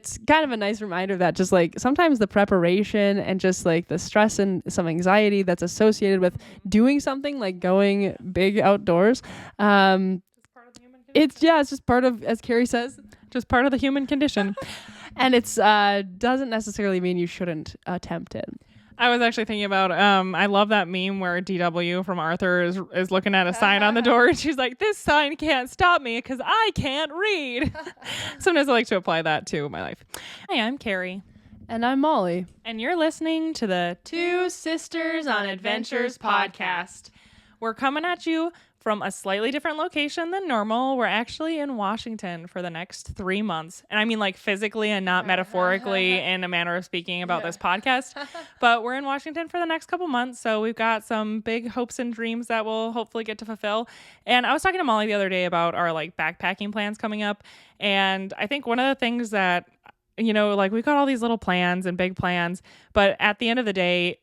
it's kind of a nice reminder that just like sometimes the preparation and just like the stress and some anxiety that's associated with doing something like going big outdoors, it's just part of, as Carrie says, just part of the human condition. And it's doesn't necessarily mean you shouldn't attempt it. I was actually thinking about, I love that meme where DW from Arthur is looking at a sign on the door and she's like, this sign can't stop me because I can't read. Sometimes I like to apply that to my life. Hi, I'm Carrie. And I'm Molly. And you're listening to the Two Sisters on Adventures podcast. We're coming at you from a slightly different location than normal. We're actually in Washington for the next 3 months. And I mean like physically and not metaphorically in a manner of speaking about this podcast. But we're in Washington for the next couple months. So we've got some big hopes and dreams that we'll hopefully get to fulfill. And I was talking to Molly the other day about our like backpacking plans coming up. And I think one of the things that, you know, like we've got all these little plans and big plans, but at the end of the day,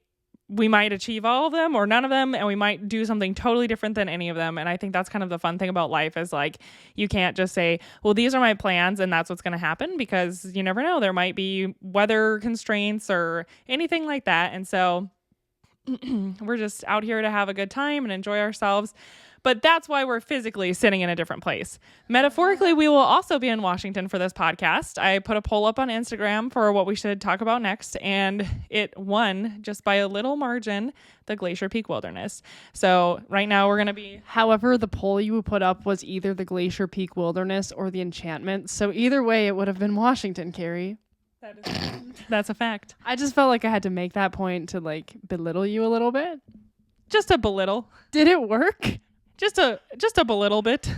we might achieve all of them or none of them, and we might do something totally different than any of them. And I think that's kind of the fun thing about life is like, you can't just say, well, these are my plans and that's what's going to happen, because you never know. There might be weather constraints or anything like that. And so we're just out here to have a good time and enjoy ourselves. But that's why we're physically sitting in a different place. Metaphorically, we will also be in Washington for this podcast. I put a poll up on Instagram for what we should talk about next, and it won just by a little margin, the Glacier Peak Wilderness. So right now we're going to be... However, the poll you put up was either the Glacier Peak Wilderness or the Enchantment. So either way, it would have been Washington, Carrie. That's a fact. I just felt like I had to make that point to like belittle you a little bit. Just a belittle. Did it work? Just a belittle bit.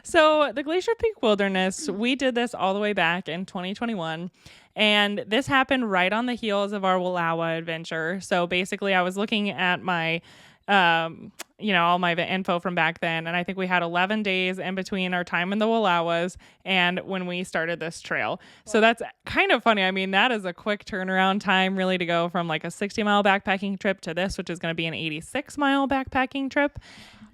So the Glacier Peak Wilderness, we did this all the way back in 2021. And this happened right on the heels of our Wallowa adventure. So basically I was looking at my, all my info from back then. And I think we had 11 days in between our time in the Wallowas and when we started this trail. So that's kind of funny. I mean, that is a quick turnaround time really to go from like a 60-mile backpacking trip to this, which is going to be an 86-mile backpacking trip.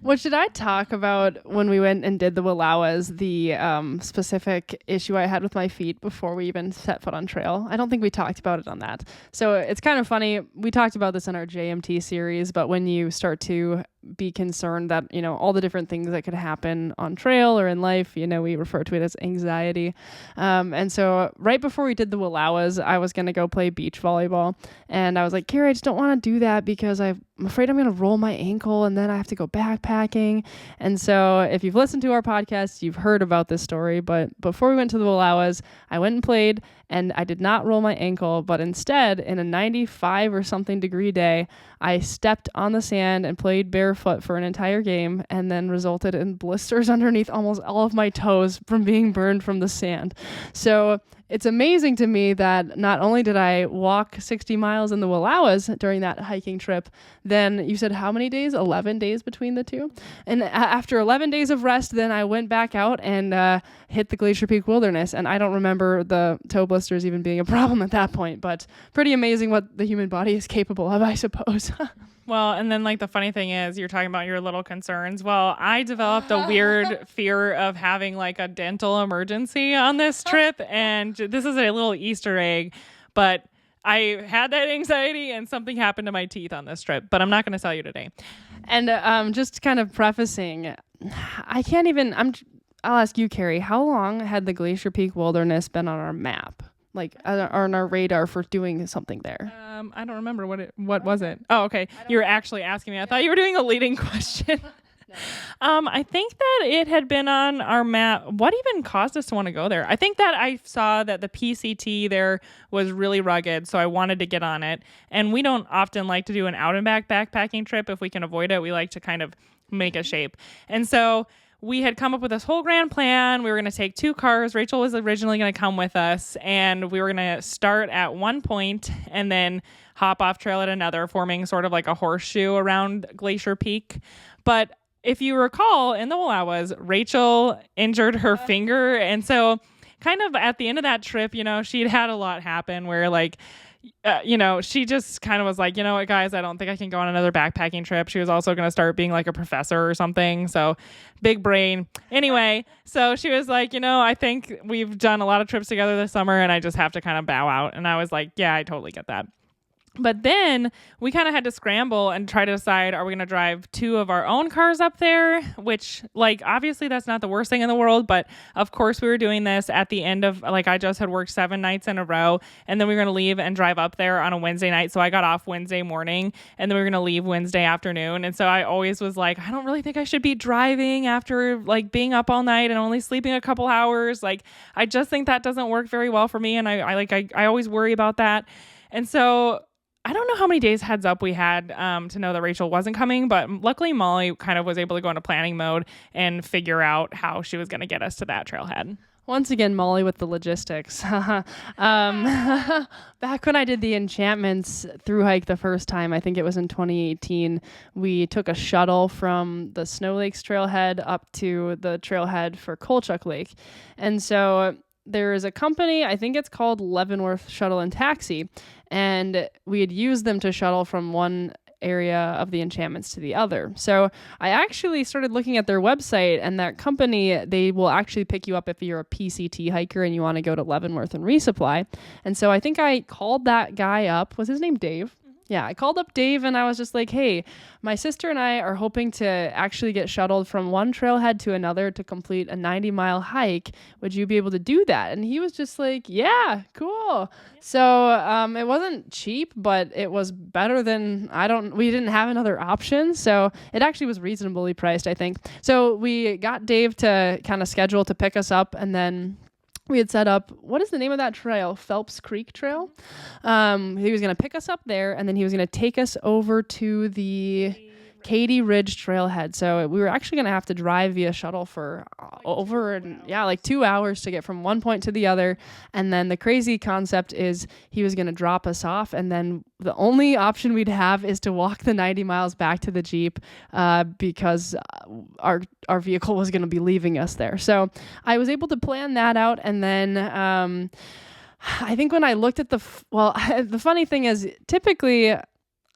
What did I talk about when we went and did the Wallowas, the specific issue I had with my feet before we even set foot on trail? I don't think we talked about it on that. So it's kind of funny. We talked about this in our JMT series, but when you start to be concerned that, you know, all the different things that could happen on trail or in life, you know, we refer to it as anxiety. And so right before we did the Wallowas, I was going to go play beach volleyball. And I was like, Carrie, I just don't want to do that because I'm afraid I'm going to roll my ankle and then I have to go backpacking. And so if you've listened to our podcast, you've heard about this story. But before we went to the Wallowas, I went and played and I did not roll my ankle, but instead in a 95 or something degree day, I stepped on the sand and played barefoot for an entire game and then resulted in blisters underneath almost all of my toes from being burned from the sand. So it's amazing to me that not only did I walk 60 miles in the Wallowas during that hiking trip, then you said how many days? 11 days between the two. And after 11 days of rest, then I went back out and hit the Glacier Peak Wilderness. And I don't remember the toe blisters even being a problem at that point, but pretty amazing what the human body is capable of, I suppose. Well, and then like the funny thing is you're talking about your little concerns. Well, I developed a weird fear of having like a dental emergency on this trip. And this is a little Easter egg, but I had that anxiety and something happened to my teeth on this trip, but I'm not going to tell you today. And just kind of prefacing, I'll ask you, Carrie, how long had the Glacier Peak Wilderness been on our map? Like on our radar for doing something there? I don't remember what was it? Oh, okay. You were actually asking me. I thought you were doing a leading question. I think that it had been on our map. What even caused us to want to go there? I think that I saw that the PCT there was really rugged, so I wanted to get on it. And we don't often like to do an out and back backpacking trip if we can avoid it. We like to kind of make a shape. And so we had come up with this whole grand plan. We were going to take 2 cars. Rachel was originally going to come with us, and we were going to start at one point and then hop off trail at another, forming sort of like a horseshoe around Glacier Peak. But if you recall, in the Wallowas, Rachel injured her finger, and so kind of at the end of that trip, you know, she'd had a lot happen where like she just kind of was like, you know what, guys, I don't think I can go on another backpacking trip. She was also going to start being like a professor or something. So big brain. Anyway, so she was like, I think we've done a lot of trips together this summer and I just have to kind of bow out. And I was like, yeah, I totally get that. But then we kind of had to scramble and try to decide, are we going to drive 2 of our own cars up there? Which, like, obviously that's not the worst thing in the world. But of course we were doing this at the end of, like, I just had worked 7 nights in a row. And then we were going to leave and drive up there on a Wednesday night. So I got off Wednesday morning and then we were going to leave Wednesday afternoon. And so I always was like, I don't really think I should be driving after, like, being up all night and only sleeping a couple hours. Like, I just think that doesn't work very well for me. And I always worry about that. And so I don't know how many days heads up we had to know that Rachel wasn't coming, but luckily Molly kind of was able to go into planning mode and figure out how she was going to get us to that trailhead. Once again, Molly with the logistics. Back when I did the enchantments through hike the first time, I think it was in 2018, we took a shuttle from the Snow Lakes trailhead up to the trailhead for Kolchak Lake. And so there is a company, I think it's called Leavenworth Shuttle and Taxi, and we had used them to shuttle from one area of the enchantments to the other. So I actually started looking at their website, and that company, they will actually pick you up if you're a PCT hiker and you want to go to Leavenworth and resupply. And so I think I called that guy up. Was his name Dave? Yeah, I called up Dave and I was just like, hey, my sister and I are hoping to actually get shuttled from one trailhead to another to complete a 90-mile hike. Would you be able to do that? And he was just like, yeah, cool. So it wasn't cheap, but it was better than, we didn't have another option. So it actually was reasonably priced, I think. So we got Dave to kind of schedule to pick us up, and then we had set up, what is the name of that trail? Phelps Creek Trail. He was going to pick us up there, and then he was going to take us over to the Katy Ridge Trailhead. So we were actually going to have to drive via shuttle for like 2 hours to get from one point to the other. And then the crazy concept is he was going to drop us off, and then the only option we'd have is to walk the 90 miles back to the Jeep because our vehicle was going to be leaving us there. So I was able to plan that out, and then I think when I looked at the funny thing is, typically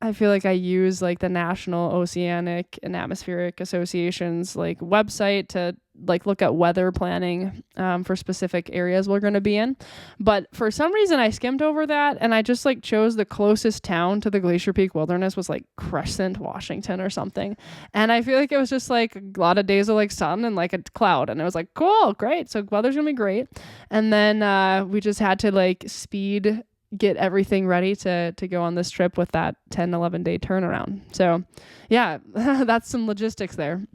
I feel like I use like the National Oceanic and Atmospheric Association's like website to like look at weather planning for specific areas we're going to be in. But for some reason I skimmed over that, and I just like chose the closest town to the Glacier Peak Wilderness was like Crescent, Washington or something. And I feel like it was just like a lot of days of like sun and like a cloud. And it was like, cool, great. So weather's going to be great. And then we just had to like get everything ready to go on this trip with that 10-11 day turnaround. So yeah, that's some logistics there.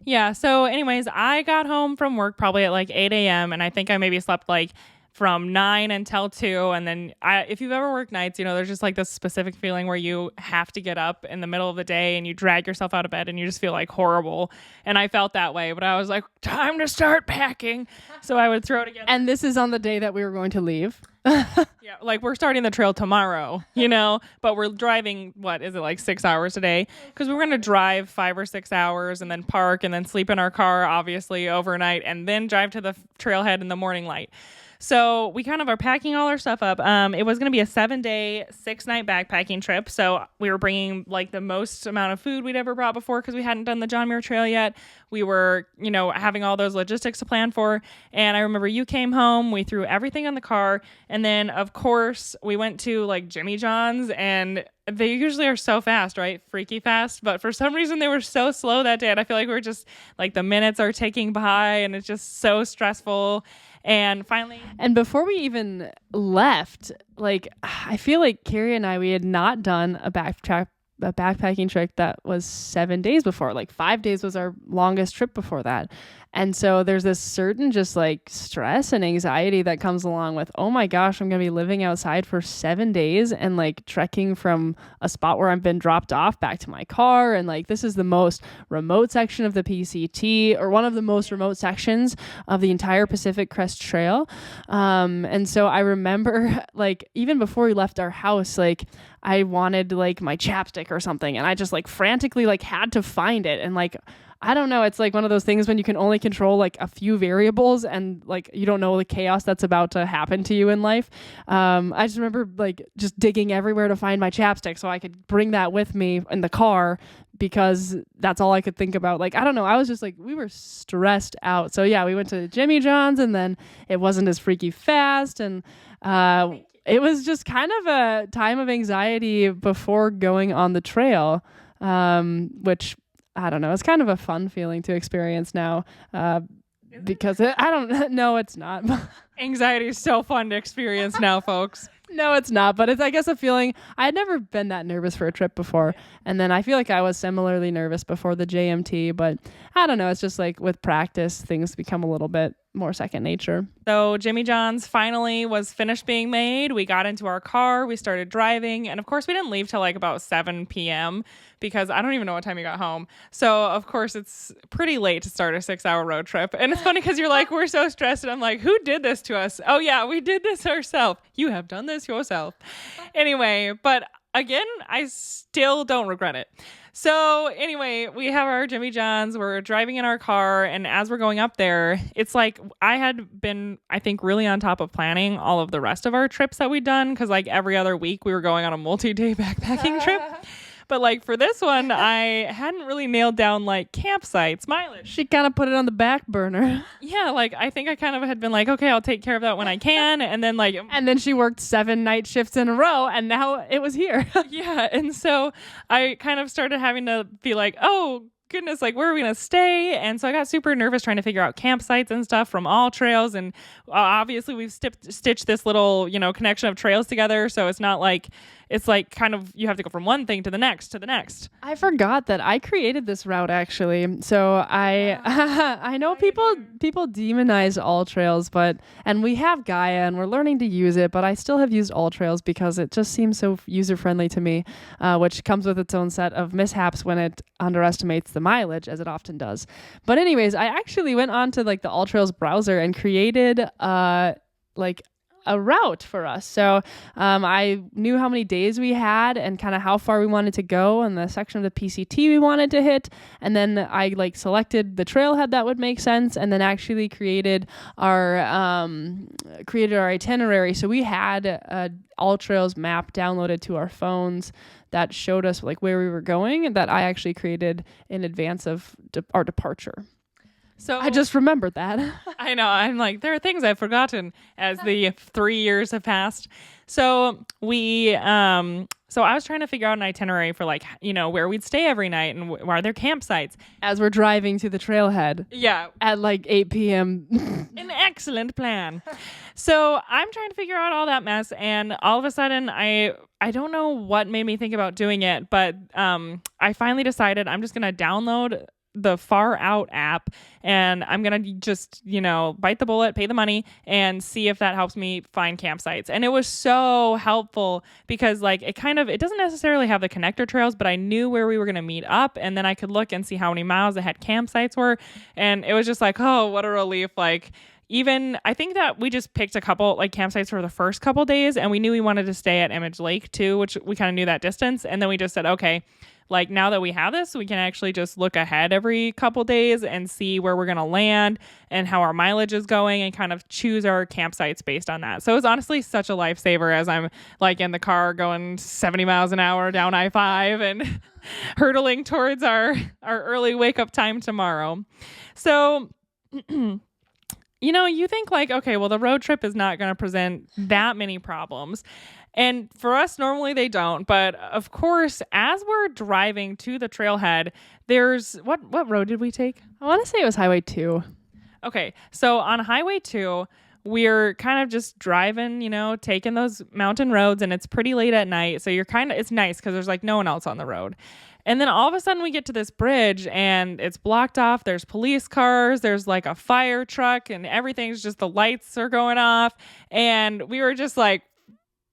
Yeah. So anyways, I got home from work probably at like 8 a.m. and I think I maybe slept like from 9 until 2. And then if you've ever worked nights, there's just like this specific feeling where you have to get up in the middle of the day and you drag yourself out of bed and you just feel like horrible. And I felt that way, but I was like, time to start packing. So I would throw together. And this is on the day that we were going to leave. Yeah, like we're starting the trail tomorrow, but we're driving, what is it, like 6 hours a day? Because we're going to drive 5 or 6 hours and then park and then sleep in our car, obviously, overnight, and then drive to the trailhead in the morning light. So we kind of are packing all our stuff up. It was going to be a 7-day, 6-night backpacking trip. So we were bringing like the most amount of food we'd ever brought before because we hadn't done the John Muir Trail yet. We were, having all those logistics to plan for. And I remember you came home, we threw everything in the car. And then, of course, we went to like Jimmy John's, and they usually are so fast, right? Freaky fast. But for some reason, they were so slow that day. And I feel like we're just like the minutes are ticking by and it's just so stressful. And finally, and before we even left, like I feel like Carrie and I, we had not done a backpacking trip that was 7 days before. Like 5 days was our longest trip before that. And so there's this certain just like stress and anxiety that comes along with, oh my gosh, I'm going to be living outside for 7 days and like trekking from a spot where I've been dropped off back to my car. And like, this is the most remote section of the PCT, or one of the most remote sections of the entire Pacific Crest Trail. And so I remember like, even before we left our house, like I wanted like my chapstick or something. And I just like frantically like had to find it. And like, I don't know. It's like one of those things when you can only control like a few variables and like you don't know the chaos that's about to happen to you in life. I just remember like just digging everywhere to find my chapstick so I could bring that with me in the car because that's all I could think about. Like, I don't know. I was just like, we were stressed out. So yeah, we went to Jimmy John's and then it wasn't as freaky fast. And it was just kind of a time of anxiety before going on the trail, which I don't know. It's kind of a fun feeling to experience now because I don't know. It's not. Anxiety is so fun to experience now, folks. No, it's not. But it's, I guess, a feeling. I had never been that nervous for a trip before. And then I feel like I was similarly nervous before the JMT. But I don't know. It's just like with practice, things become a little bit more second nature. So Jimmy John's finally was finished being made. We got into our car. We started driving. And of course, we didn't leave till like about 7 p.m. because I don't even know what time we got home. So of course, it's pretty late to start a 6-hour road trip. And it's funny because you're like, we're so stressed. And I'm like, who did this to us? Oh, yeah, we did this ourselves. You have done this yourself. Anyway, but again, I still don't regret it. So anyway, we have our Jimmy John's. We're driving in our car. And as we're going up there, it's like I had been, I think, really on top of planning all of the rest of our trips that we'd done. Because like every other week we were going on a multi-day backpacking trip. But like for this one, I hadn't really nailed down like campsites, mileage. She kind of put it on the back burner. Yeah, like I think I kind of had been like, okay, I'll take care of that when I can. And then she worked 7 night shifts in a row and now it was here. Yeah. And so I kind of started having to be like, oh, goodness, like where are we going to stay? And so I got super nervous trying to figure out campsites and stuff from all trails. And obviously we've stitched this little, connection of trails together. So it's not like, it's like kind of, you have to go from one thing to the next. I forgot that I created this route actually. So I know people demonize all trails, and we have Gaia and we're learning to use it, but I still have used all trails because it just seems so user friendly to me, which comes with its own set of mishaps when it underestimates the mileage as it often does. But anyways, I actually went on to like the All Trails browser and created a route for us. So I knew how many days we had and kind of how far we wanted to go and the section of the PCT we wanted to hit. And then I like selected the trailhead that would make sense and then actually created our itinerary. So we had All Trails map downloaded to our phones that showed us like where we were going and that I actually created in advance of our departure. So I just remembered that. I know. I'm like, there are things I've forgotten as the 3 years have passed. So so I was trying to figure out an itinerary for like, where we'd stay every night and where are there campsites. As we're driving to the trailhead. Yeah. At like 8 p.m. An excellent plan. So I'm trying to figure out all that mess. And all of a sudden I don't know what made me think about doing it, but I finally decided I'm just going to download the Far Out app and I'm going to just, bite the bullet, pay the money and see if that helps me find campsites. And it was so helpful because like it doesn't necessarily have the connector trails, but I knew where we were going to meet up and then I could look and see how many miles ahead campsites were. And it was just like, oh, what a relief. Like even I think that we just picked a couple like campsites for the first couple days and we knew we wanted to stay at Image Lake too, which we kind of knew that distance. And then we just said, okay, like now that we have this, we can actually just look ahead every couple days and see where we're going to land and how our mileage is going and kind of choose our campsites based on that. So it's honestly such a lifesaver as I'm like in the car going 70 miles an hour down I-5 and hurtling towards our early wake up time tomorrow. So, you think like, okay, well, the road trip is not going to present that many problems. And for us, normally they don't. But of course, as we're driving to the trailhead, there's what road did we take? I want to say it was Highway 2. Okay. So on Highway 2, we're kind of just driving, taking those mountain roads and it's pretty late at night. So it's nice because there's like no one else on the road. And then all of a sudden we get to this bridge and it's blocked off. There's police cars. There's like a fire truck and everything's just the lights are going off. And we were just like,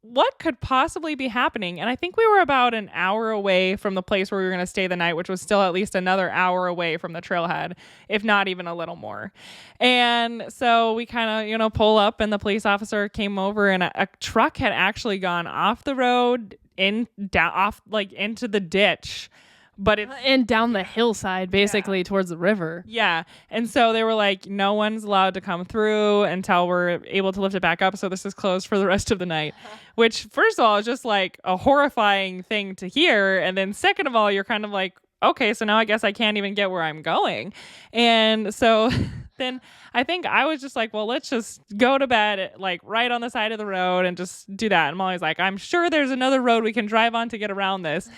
what could possibly be happening? And I think we were about an hour away from the place where we were going to stay the night, which was still at least another hour away from the trailhead, if not even a little more. And so we kind of, pull up and the police officer came over and a truck had actually gone off the road into the ditch but it's and down the hillside, basically towards the river. Yeah. And so they were like, no one's allowed to come through until we're able to lift it back up. So this is closed for the rest of the night, which first of all is just like a horrifying thing to hear. And then second of all, you're kind of like, okay, so now I guess I can't even get where I'm going. And so then I think I was just like, well, let's just go to bed like right on the side of the road and just do that. And Molly's like, I'm sure there's another road we can drive on to get around this.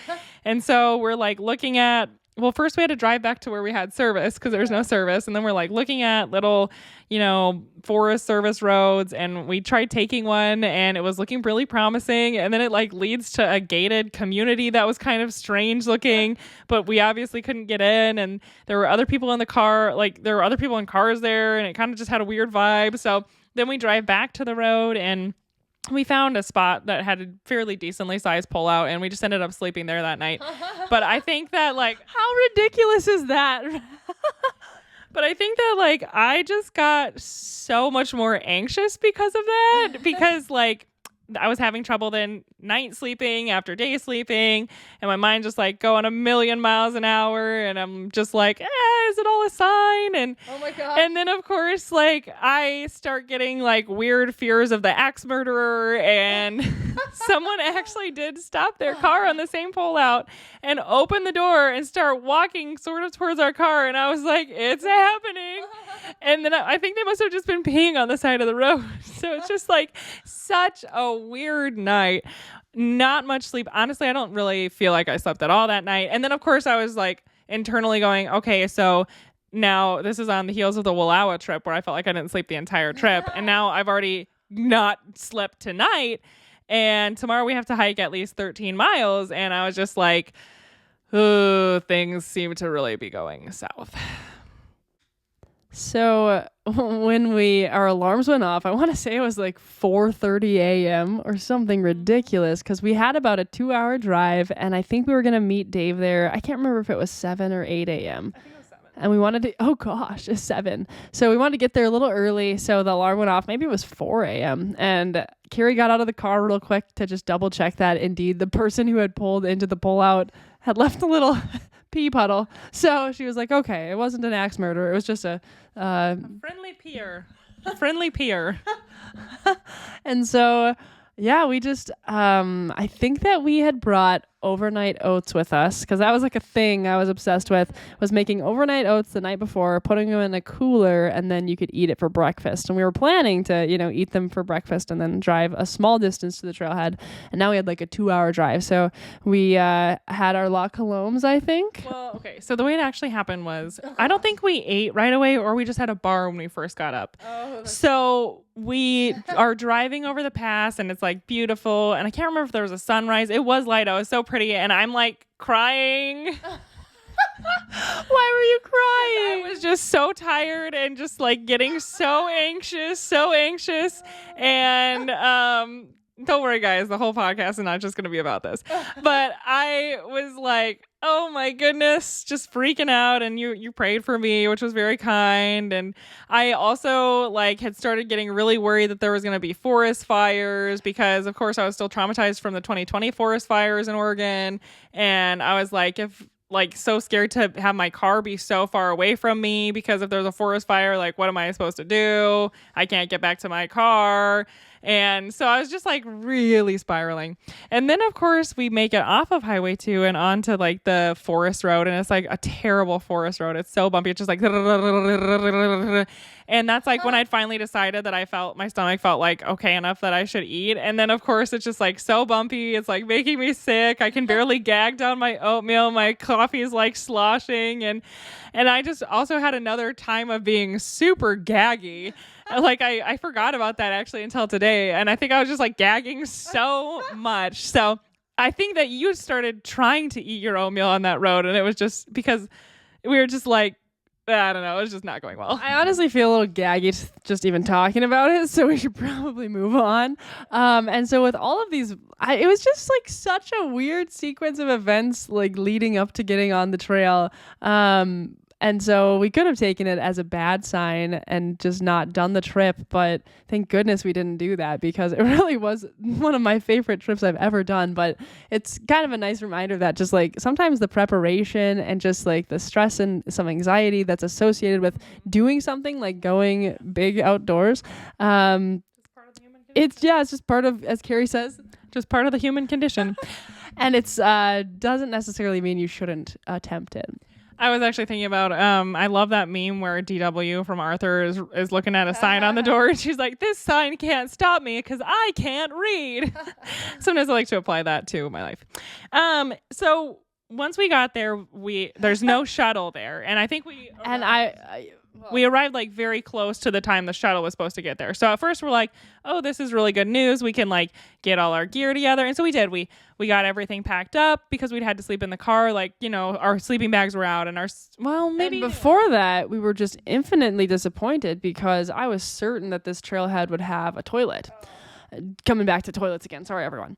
And so we're like looking at, well, first we had to drive back to where we had service because there was no service. And then we're like looking at little, Forest Service roads. And we tried taking one and it was looking really promising. And then it like leads to a gated community that was kind of strange looking, but we obviously couldn't get in. And there were other people in the car, like there were other people in cars there. And it kind of just had a weird vibe. So then we drive back to the road and we found a spot that had a fairly decently sized pullout and we just ended up sleeping there that night. But I think that like, how ridiculous is that? But I think that like I just got so much more anxious because of that, because like I was having trouble then night sleeping after day sleeping, and my mind just like going a million miles an hour, and I'm just like, is it all a sign? And oh my god! And then of course like I start getting like weird fears of the axe murderer, and someone actually did stop their car on the same pullout and open the door and start walking sort of towards our car, and I was like, it's happening. And then I think they must have just been peeing on the side of the road. So it's just like such a weird night. Not much sleep. Honestly, I don't really feel like I slept at all that night. And then, of course, I was like internally going, okay, so now this is on the heels of the Wallowa trip where I felt like I didn't sleep the entire trip. And now I've already not slept tonight. And tomorrow we have to hike at least 13 miles. And I was just like, oh, things seem to really be going south. So when our alarms went off, I want to say it was like 4:30 a.m. or something ridiculous, because we had about a 2-hour drive, and I think we were going to meet Dave there. I can't remember if it was 7 or 8 a.m. I think it was 7. And we wanted to, oh gosh, it's 7. So we wanted to get there a little early. So the alarm went off. Maybe it was 4 a.m. And Carrie got out of the car real quick to just double check that indeed the person who had pulled into the pullout had left a little pee puddle. So she was like, okay, it wasn't an axe murder. It was just a friendly peer. Friendly peer. And so, yeah, we just, I think that we had brought overnight oats with us, because that was like a thing I was obsessed with, was making overnight oats the night before, putting them in a cooler, and then you could eat it for breakfast. And we were planning to, eat them for breakfast and then drive a small distance to the trailhead. And now we had like a 2-hour drive. So we had our La Colombes, I think. Well, okay. So the way it actually happened was, I don't think we ate right away, or we just had a bar when we first got up. Oh, so we are driving over the pass, and it's like beautiful. And I can't remember if there was a sunrise. It was light. I was so pretty, and I'm like crying. Why were you crying? I was just so tired and just like getting so anxious. And don't worry, guys, the whole podcast is not just going to be about this. But I was like, oh my goodness, just freaking out. And you prayed for me, which was very kind. And I also like had started getting really worried that there was going to be forest fires, because of course I was still traumatized from the 2020 forest fires in Oregon. And I was like, so scared to have my car be so far away from me, because if there's a forest fire, like, what am I supposed to do? I can't get back to my car. And so I was just like really spiraling. And then of course we make it off of Highway 2 and onto like the forest road. And it's like a terrible forest road. It's so bumpy. It's just like, and that's like when I'd finally decided that my stomach felt like okay enough that I should eat. And then of course it's just like so bumpy. It's like making me sick. I can barely gag down my oatmeal. My coffee is like sloshing. And I just also had another time of being super gaggy. Like I forgot about that actually until today. And I think I was just like gagging so much. So I think that you started trying to eat your oatmeal on that road. And it was just because we were just like, I don't know. It was just not going well. I honestly feel a little gaggy just even talking about it. So we should probably move on. And so with all of these, it was just like such a weird sequence of events like leading up to getting on the trail. And so we could have taken it as a bad sign and just not done the trip. But thank goodness we didn't do that, because it really was one of my favorite trips I've ever done. But it's kind of a nice reminder that just like sometimes the preparation and just like the stress and some anxiety that's associated with doing something like going big outdoors. It's just part of, as Carrie says, just part of the human condition. And it's doesn't necessarily mean you shouldn't attempt it. I was actually thinking about, I love that meme where DW from Arthur is looking at a sign on the door, and she's like, this sign can't stop me because I can't read. Sometimes I like to apply that to my life. So once we got there, there's no shuttle there. And I think we arrived like very close to the time the shuttle was supposed to get there. So at first we're like, oh, this is really good news. We can like get all our gear together. And so we did. We got everything packed up because we'd had to sleep in the car. Like, you know, our sleeping bags were out and maybe. And before that, we were just infinitely disappointed because I was certain that this trailhead would have a toilet. Coming back to toilets again. Sorry, everyone.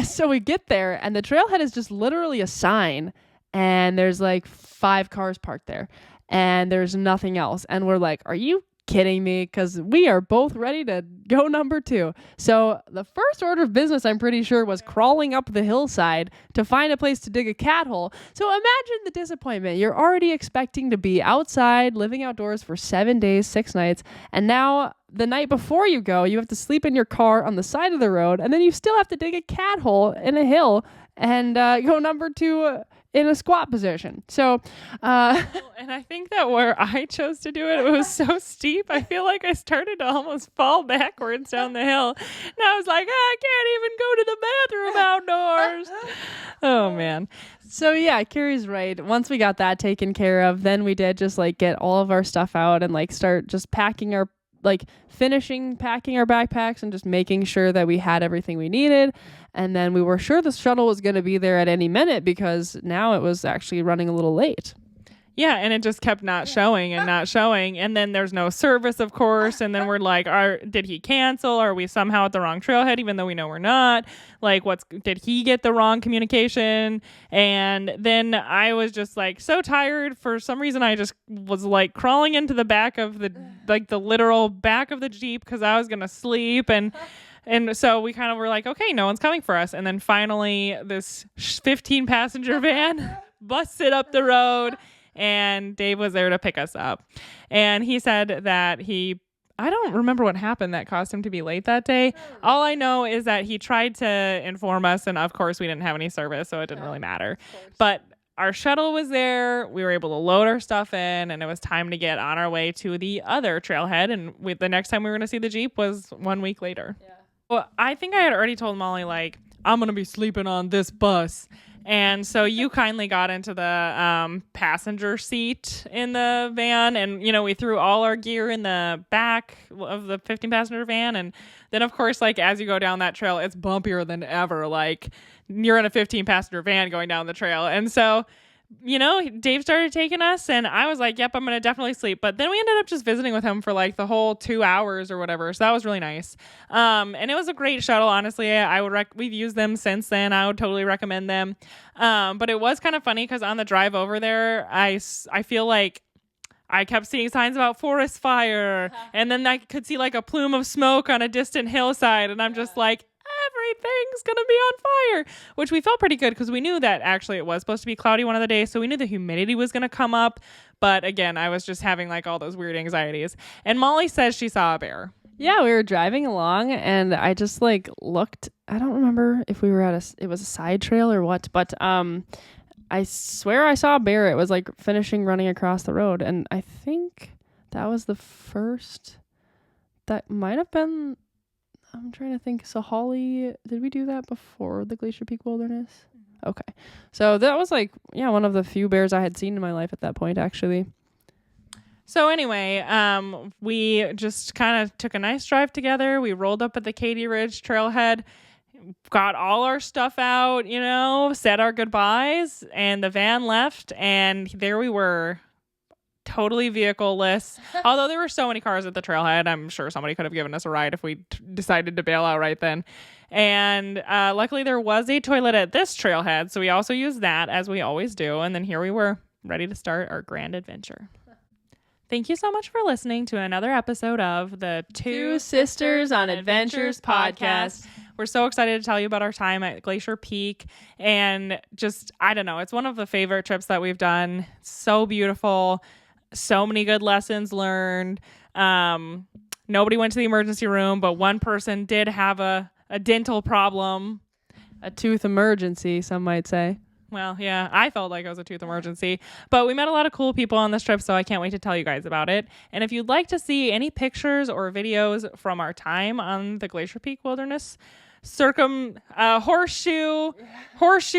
So we get there and the trailhead is just literally a sign, and there's like 5 cars parked there. And there's nothing else. And we're like, are you kidding me? Because we are both ready to go number 2. So the first order of business, I'm pretty sure, was crawling up the hillside to find a place to dig a cat hole. So imagine the disappointment. You're already expecting to be outside, living outdoors for 7 days, 6 nights. And now the night before you go, you have to sleep in your car on the side of the road. And then you still have to dig a cat hole in a hill and go number 2 in a squat position. So, and I think that where I chose to do it was so steep. I feel like I started to almost fall backwards down the hill. And I was like, I can't even go to the bathroom outdoors. Oh, man. So yeah, Carrie's right. Once we got that taken care of, then we did just like get all of our stuff out and like start just packing our backpacks and just making sure that we had everything we needed. And then we were sure the shuttle was going to be there at any minute because now it was actually running a little late. Yeah, and it just kept not showing and not showing. And then there's no service, of course. And then we're like, did he cancel? Are we somehow at the wrong trailhead, even though we know we're not? Like, did he get the wrong communication? And then I was just like so tired. For some reason, I just was like crawling into the back of the literal back of the Jeep because I was going to sleep. And so we kind of were like, okay, no one's coming for us. And then finally, this 15 passenger van busted up the road. And Dave was there to pick us up. And he said that I don't remember what happened that caused him to be late that day. All I know is that he tried to inform us, and of course we didn't have any service, so it didn't really matter. But our shuttle was there. We were able to load our stuff in, and it was time to get on our way to the other trailhead. And the next time we were going to see the Jeep was 1 week later. Yeah. Well, I think I had already told Molly, like, I'm going to be sleeping on this bus. And so you kindly got into the passenger seat in the van, and, you know, we threw all our gear in the back of the 15-passenger van. And then, of course, like, as you go down that trail, it's bumpier than ever. Like, you're in a 15-passenger van going down the trail. And so, you know, Dave started taking us, and I was like, yep, I'm going to definitely sleep. But then we ended up just visiting with him for like the whole 2 hours or whatever. So that was really nice. And it was a great shuttle. Honestly, we've used them since then. I would totally recommend them. But it was kind of funny because on the drive over there, I feel like I kept seeing signs about forest fire, and then I could see like a plume of smoke on a distant hillside. And I'm just like, everything's gonna be on fire, which we felt pretty good because we knew that actually it was supposed to be cloudy one of the days, so we knew the humidity was gonna come up. But again, I was just having like all those weird anxieties. And Molly says she saw a bear. Yeah, we were driving along and I just like looked. I don't remember if we were it was a side trail or what, but I swear I saw a bear. It was like finishing running across the road, and I think that was the first. That might have been. I'm trying to think. So Holly, did we do that before the Glacier Peak Wilderness? Mm-hmm. Okay. So that was like, yeah, one of the few bears I had seen in my life at that point, actually. So anyway, we just kind of took a nice drive together. We rolled up at the Katy Ridge trailhead, got all our stuff out, you know, said our goodbyes, and the van left, and there we were. Totally vehicle-less. Although there were so many cars at the trailhead, I'm sure somebody could have given us a ride if we decided to bail out right then. And luckily there was a toilet at this trailhead, so we also used that, as we always do. And then here we were ready to start our grand adventure. Thank you so much for listening to another episode of the Two Sisters on Adventures podcast. We're so excited to tell you about our time at Glacier Peak, and just, I don't know, it's one of the favorite trips that we've done. So beautiful, so many good lessons learned. Nobody went to the emergency room, but one person did have a dental problem. A tooth emergency, some might say. Well, yeah, I felt like it was a tooth emergency, but we met a lot of cool people on this trip, so I can't wait to tell you guys about it. And if you'd like to see any pictures or videos from our time on the Glacier Peak Wilderness horseshoe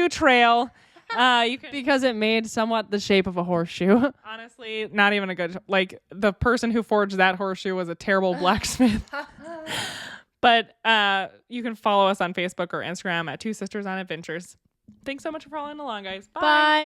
trail, you can, because it made somewhat the shape of a horseshoe. Honestly, not even a good, like, the person who forged that horseshoe was a terrible blacksmith. But you can follow us on Facebook or Instagram at Two Sisters on Adventures. Thanks so much for following along, guys. Bye. Bye.